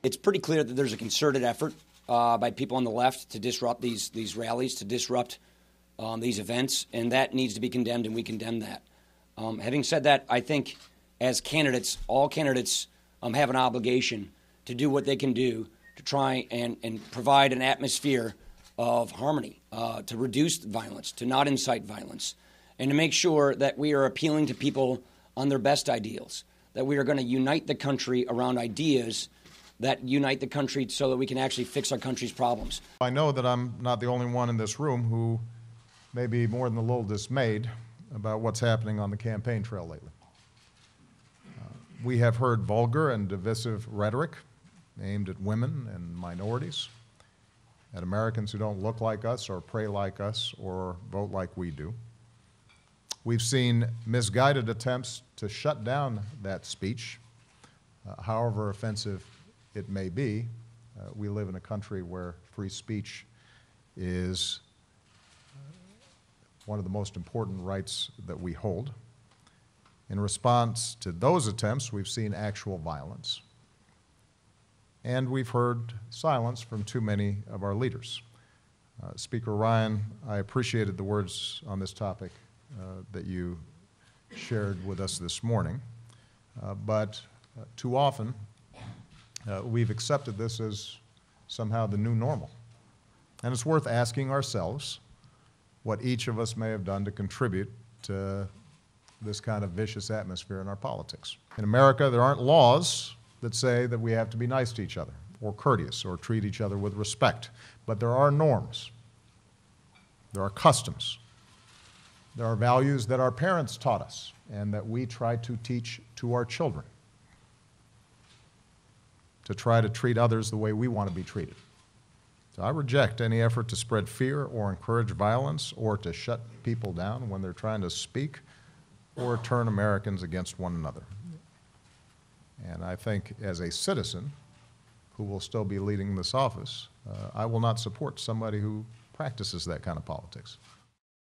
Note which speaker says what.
Speaker 1: It's pretty clear that there's a concerted effort by people on the left to disrupt these rallies, to disrupt these events, and that needs to be condemned, and we condemn that. Having said that, I think as candidates, all candidates have an obligation to do what they can do to try and provide an atmosphere of harmony, to reduce violence, to not incite violence, and to make sure that we are appealing to people on their best ideals, that we are going to unite the country around ideas that unite the country so that we can actually fix our country's problems.
Speaker 2: I know that I'm not the only one in this room who may be more than a little dismayed about what's happening on the campaign trail lately. We have heard vulgar and divisive rhetoric aimed at women and minorities, at Americans who don't look like us or pray like us or vote like we do. We've seen misguided attempts to shut down that speech, however offensive it may be. We live in a country where free speech is one of the most important rights that we hold. In response to those attempts, we've seen actual violence. And we've heard silence from too many of our leaders. Speaker Ryan, I appreciated the words on this topic that you shared with us this morning, but too often we've accepted this as somehow the new normal. And it's worth asking ourselves what each of us may have done to contribute to this kind of vicious atmosphere in our politics. In America, there aren't laws that say that we have to be nice to each other or courteous or treat each other with respect, but there are norms. There are customs. There are values that our parents taught us and that we try to teach to our children, to try to treat others the way we want to be treated. So I reject any effort to spread fear or encourage violence or to shut people down when they're trying to speak or turn Americans against one another. And I think as a citizen who will still be leading this office, I will not support somebody who practices that kind of politics.